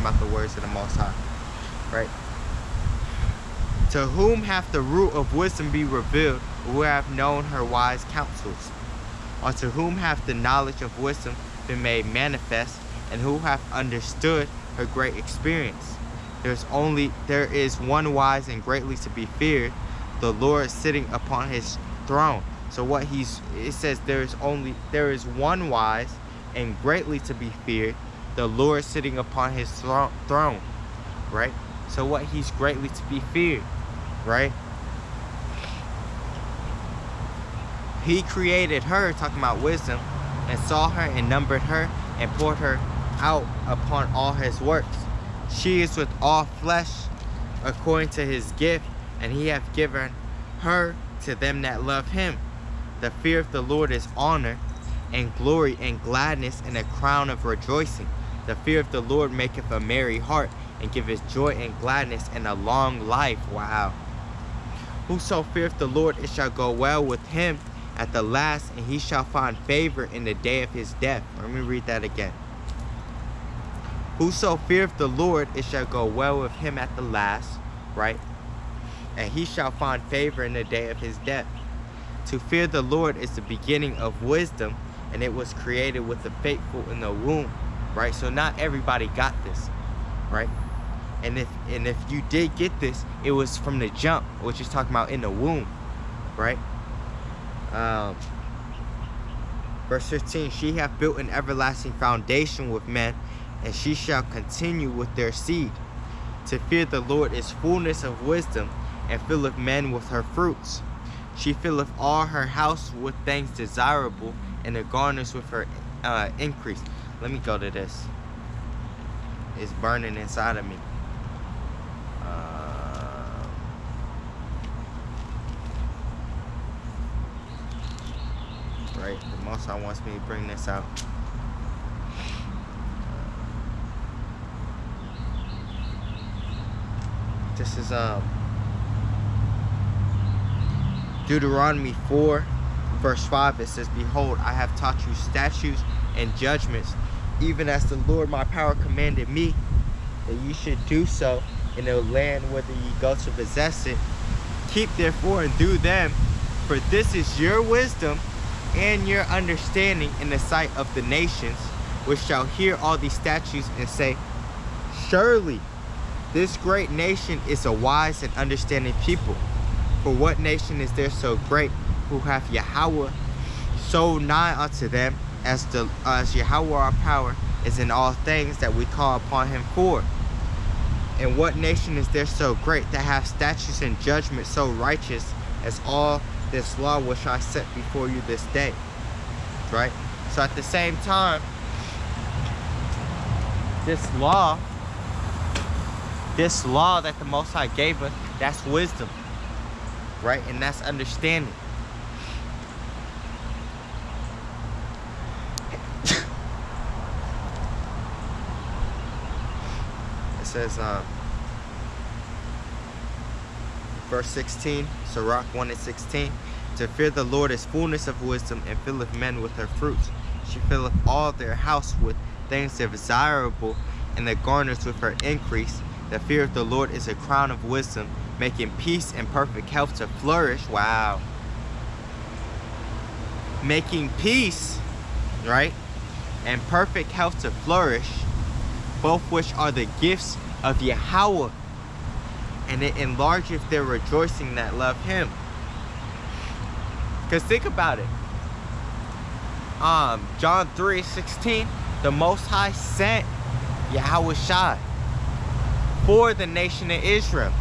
about the words of the Most High, right? To whom hath the root of wisdom be revealed, who have known her wise counsels? Or to whom hath the knowledge of wisdom been made manifest, and who hath understood her great experience? There is one wise and greatly to be feared, the Lord sitting upon his throne. So it says there is one wise and greatly to be feared, the Lord sitting upon his throne, right? So what he's greatly to be feared, right? He created her, talking about wisdom, and saw her and numbered her and poured her out upon all his works. She is with all flesh according to his gift, and he hath given her to them that love him. The fear of the Lord is honor and glory and gladness and a crown of rejoicing. The fear of the Lord maketh a merry heart and giveth joy and gladness and a long life. Wow. Whoso feareth the Lord, it shall go well with him at the last, and he shall find favor in the day of his death. Let me read that again. Whoso feareth the Lord, it shall go well with him at the last, right? And he shall find favor in the day of his death. To fear the Lord is the beginning of wisdom, and it was created with the faithful in the womb, right? So not everybody got this, right? And if you did get this, it was from the jump, which is talking about in the womb, right? Verse 15, she hath built an everlasting foundation with men, and she shall continue with their seed. To fear the Lord is fullness of wisdom, and filleth men with her fruits. She filleth all her house with things desirable, and the garners with her increase. Let me go to this. It's burning inside of me. Right, the Most High wants me to bring this out. This is Deuteronomy 4 verse 5. It says, behold, I have taught you statutes and judgments, even as the Lord my power commanded me, that ye should do so in the land whither ye go to possess it. Keep therefore and do them, for this is your wisdom and your understanding in the sight of the nations, which shall hear all these statutes and say, surely this great nation is a wise and understanding people. For what nation is there so great, who hath Yahawah so nigh unto them, as Yahawah our power is in all things that we call upon him for? And what nation is there so great, that hath statutes and judgments so righteous as all this law which I set before you this day? Right? So at the same time, this law that the Most High gave us, that's wisdom, right? And that's understanding. It says, verse 16, Sirach 1 and 16, to fear the Lord is fullness of wisdom, and filleth men with her fruits. She filleth all their house with things desirable, and the garners with her increase. The fear of the Lord is a crown of wisdom, making peace and perfect health to flourish. Wow. Making peace, right, and perfect health to flourish, both which are the gifts of Yahawah, and it enlargeth their rejoicing that love him. Because think about it. John 3:16, the Most High sent Yahawashi for the nation of Israel.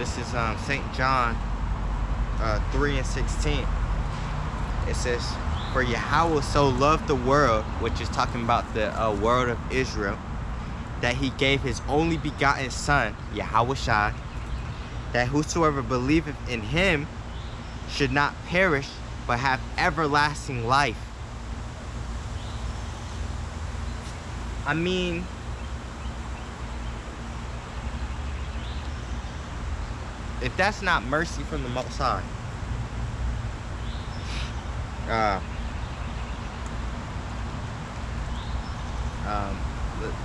This is St. John 3:16. It says, "For Yahawah so loved the world," which is talking about the world of Israel, "that he gave his only begotten Son, Yahawashi, that whosoever believeth in him should not perish, but have everlasting life." I mean, if that's not mercy from the Most High,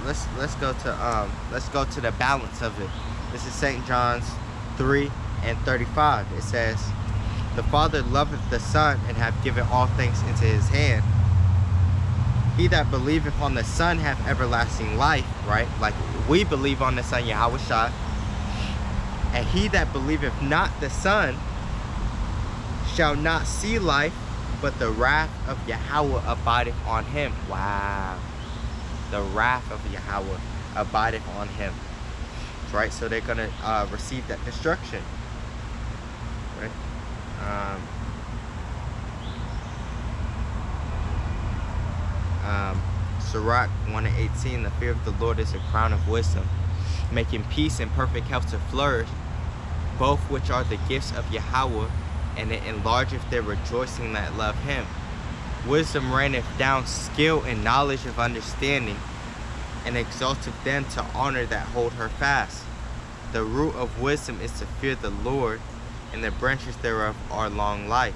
let's go to the balance of it. This is St. John's 3:35. It says, "The Father loveth the Son, and hath given all things into his hand. He that believeth on the Son hath everlasting life," right? Like we believe on the Son, Yahawashi. "And he that believeth not the Son shall not see life, but the wrath of Yahawah abideth on him." Wow. The wrath of Yahawah abideth on him. Right? So they're going to receive that destruction. Right? Sirach 1:18, "The fear of the Lord is a crown of wisdom, making peace and perfect health to flourish, both which are the gifts of Yahawah, and it enlargeth their rejoicing that love him. Wisdom raineth down skill and knowledge of understanding, and exalteth them to honor that hold her fast. The root of wisdom is to fear the Lord, and the branches thereof are long life.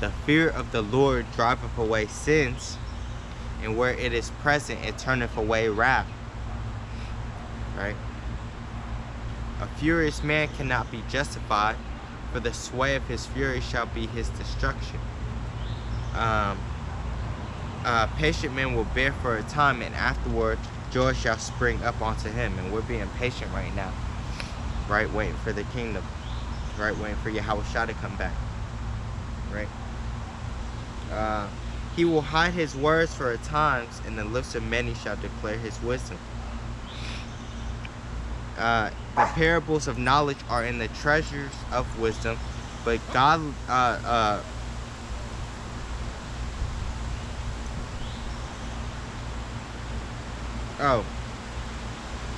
The fear of the Lord driveth away sins, and where it is present, it turneth away wrath." Right? "A furious man cannot be justified, for the sway of his fury shall be his destruction. Patient men will bear for a time, and afterward joy shall spring up onto him." And we're being patient right now, right? Waiting for the kingdom, right? Waiting for Yahawashi to come back, right? "He will hide his words for a time, and the lips of many shall declare his wisdom." The parables of knowledge are in the treasures of wisdom, but God,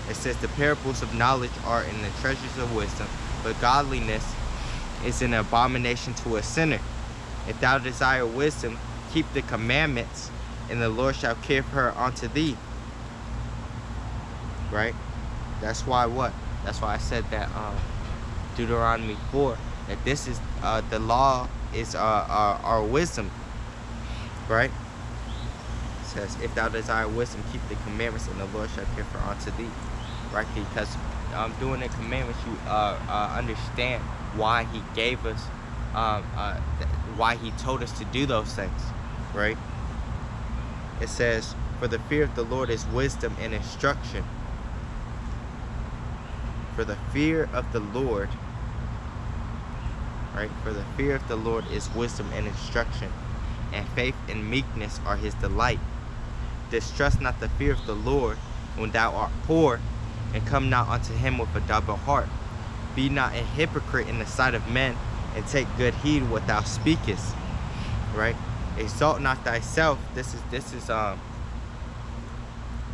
it says the parables of knowledge are in the treasures of wisdom, but godliness is an abomination to a sinner. If thou desire wisdom, keep the commandments, and the Lord shall give her unto thee. Right? That's why what? That's why I said that Deuteronomy 4, that this is the law is our wisdom. Right? It says, "If thou desire wisdom, keep the commandments, and the Lord shall give her unto thee." Right? Because doing the commandments, you understand why he gave us, why he told us to do those things. Right? It says, "For the fear of the Lord is wisdom and instruction." For the fear of the Lord, right? For the fear of the Lord is wisdom and instruction, and faith and meekness are his delight. Distrust not the fear of the Lord when thou art poor, and come not unto him with a double heart. Be not a hypocrite in the sight of men, and take good heed what thou speakest. Right? Exalt not thyself. This is let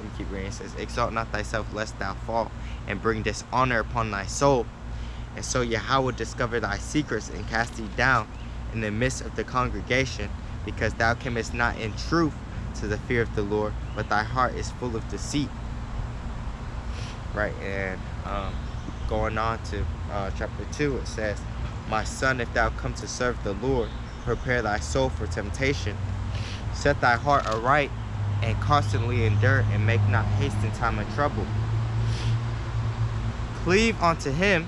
me keep reading. It says, "Exalt not thyself lest thou fall, and bring dishonor upon thy soul. And so Yahawah discover thy secrets, and cast thee down in the midst of the congregation, because thou camest not in truth to the fear of the Lord, but thy heart is full of deceit." Right? And going on to chapter 2, it says, "My son, if thou come to serve the Lord, prepare thy soul for temptation. Set thy heart aright, and constantly endure, and make not haste in time of trouble. Cleave unto him,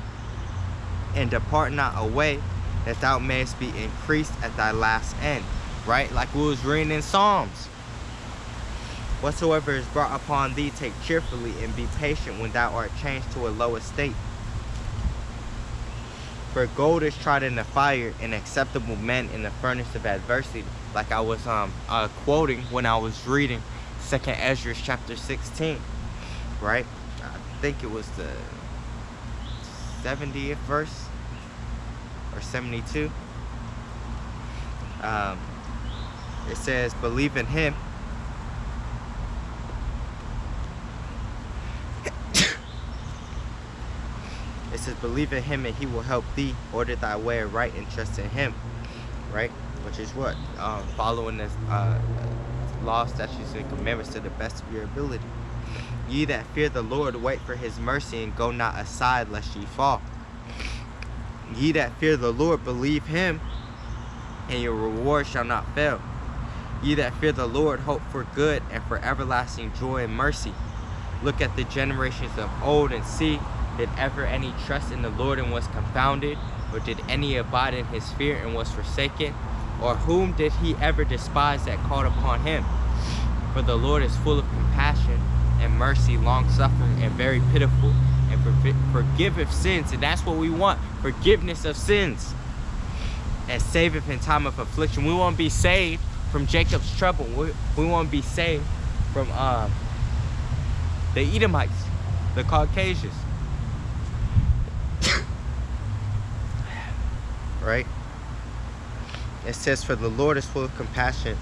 and depart not away, that thou mayest be increased at thy last end." Right? Like we was reading in Psalms. "Whatsoever is brought upon thee, take cheerfully, and be patient when thou art changed to a low estate. For gold is tried in the fire, and acceptable men in the furnace of adversity." Like I was quoting when I was reading 2nd Ezra chapter 16. Right? I think it was the 70th verse, or 72. It says, believe in him. It says, believe in him and he will help thee. Order thy way right and trust in him. Right? Which is what? Following this law, statutes, and commandments to the best of your ability. Ye that fear the Lord, wait for his mercy, and go not aside lest ye fall. Ye that fear the Lord, believe him, and your reward shall not fail. Ye that fear the Lord, hope for good, and for everlasting joy and mercy. Look at the generations of old, and see, did ever any trust in the Lord and was confounded? Or did any abide in his fear and was forsaken? Or whom did he ever despise that called upon him? For the Lord is full of compassion and mercy, long-suffering, and very pitiful, and forgiveth sins. And that's what we want, forgiveness of sins. And saveth in time of affliction. We want to be saved from Jacob's trouble. We want to be saved from the Edomites, the Caucasians. Right? It says, for the Lord is full of compassion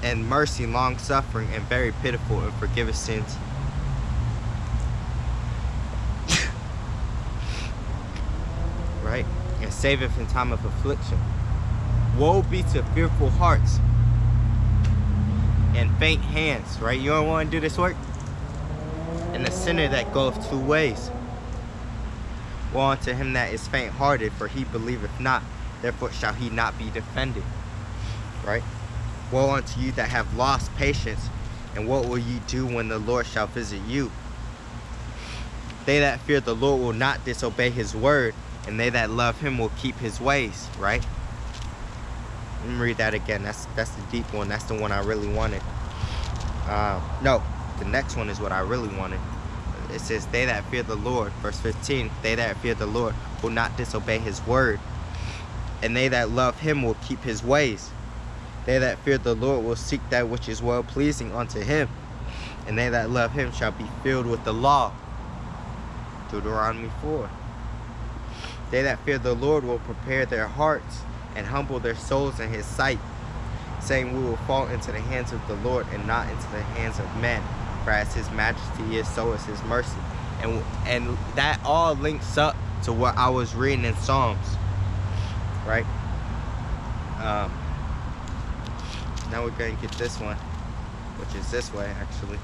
and mercy, long-suffering, and very pitiful, and forgiveth sins. Right? And saveth in time of affliction. Woe be to fearful hearts and faint hands. Right? You don't want to do this work? And the sinner that goeth two ways. Woe unto him that is faint-hearted, for he believeth not, therefore shall he not be defended. Right? Woe unto you that have lost patience, and what will ye do when the Lord shall visit you? They that fear the Lord will not disobey his word, and they that love him will keep his ways. Right? Let me read that again. That's the deep one. That's the one I really wanted. No, the next one is what I really wanted. It says, they that fear the Lord, verse 15, they that fear the Lord will not disobey his word, and they that love him will keep his ways. They that fear the Lord will seek that which is well-pleasing unto him, and they that love him shall be filled with the law. Deuteronomy 4. They that fear the Lord will prepare their hearts and humble their souls in his sight, saying, we will fall into the hands of the Lord and not into the hands of men. For as his majesty is, so is his mercy. And that all links up to what I was reading in Psalms. Right? Now we're going to get this one, which is this way, actually.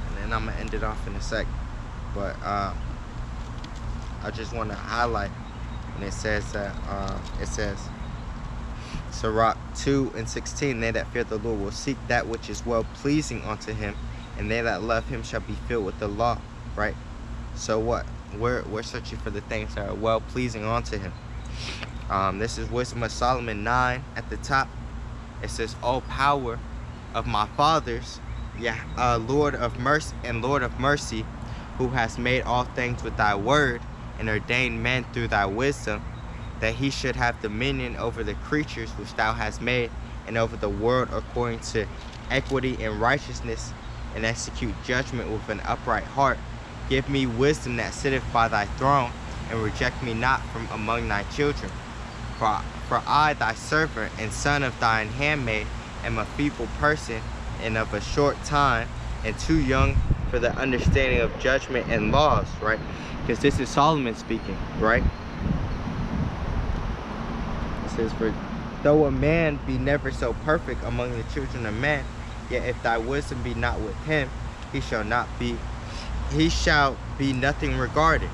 And then I'm going to end it off in a sec. But, I just want to highlight, and it says that Sirach 2:16, they that fear the Lord will seek that which is well pleasing unto him, and they that love him shall be filled with the law. Right? So what? We're searching for the things that are well pleasing unto him. This is Wisdom of Solomon 9 at the top. It says, O power of my fathers, Lord of mercy and Lord of mercy, who has made all things with thy word, and ordained men through thy wisdom, that he should have dominion over the creatures which thou hast made, and over the world according to equity and righteousness, and execute judgment with an upright heart. Give me wisdom that sitteth by thy throne, and reject me not from among thy children. For I, thy servant and son of thine handmaid, am a feeble person, and of a short time, and too young for the understanding of judgment and laws. Right? Because this is Solomon speaking. Right? It says, for though a man be never so perfect among the children of men, yet if thy wisdom be not with him, he shall be nothing regarded.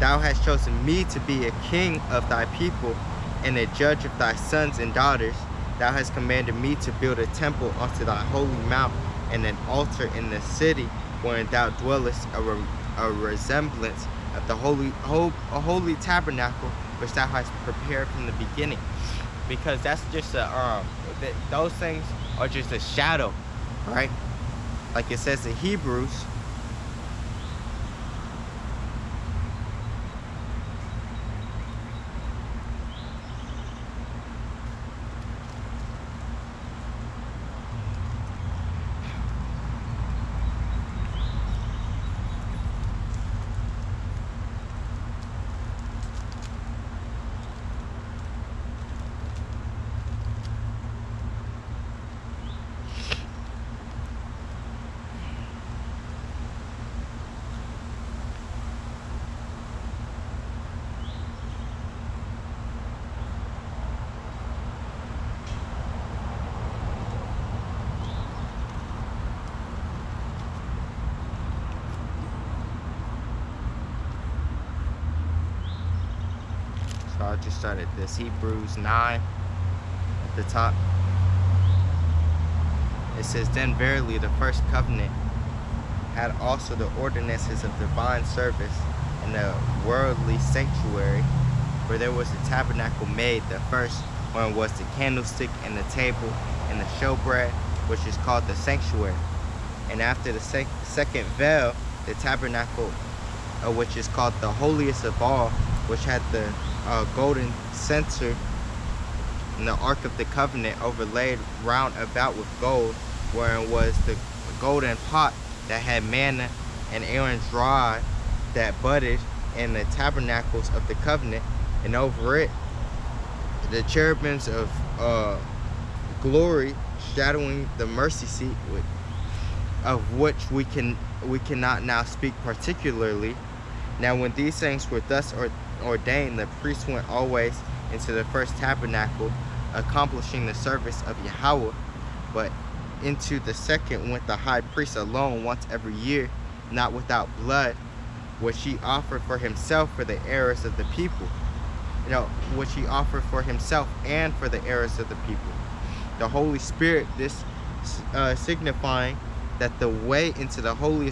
Thou hast chosen me to be a king of thy people, and a judge of thy sons and daughters. Thou hast commanded me to build a temple unto thy holy mount, and an altar in the city wherein thou dwellest, a resemblance of the holy tabernacle which thou hast prepared from the beginning. Because that's just those things are just a shadow, right? Like it says in Hebrews, So I'll just start at this Hebrews 9 at the top. It says, "Then verily the first covenant had also the ordinances of divine service and the worldly sanctuary, where there was a tabernacle made. The first one was the candlestick and the table and the showbread, which is called the sanctuary. And after the second veil, the tabernacle, which is called the holiest of all, which had the golden censer and the ark of the covenant overlaid round about with gold, wherein was the golden pot that had manna and Aaron's rod that budded, and the tabernacles of the covenant, and over it the cherubims of glory shadowing the mercy seat, of which we cannot now speak particularly. Now when these things were thus ordained, the priest went always into the first tabernacle, accomplishing the service of Yahawah, but into the second went the high priest alone once every year, not without blood, which he offered for himself for the errors of the people." Which he offered for himself and for the errors of the people. The Holy Spirit, this signifying that the way into the holiest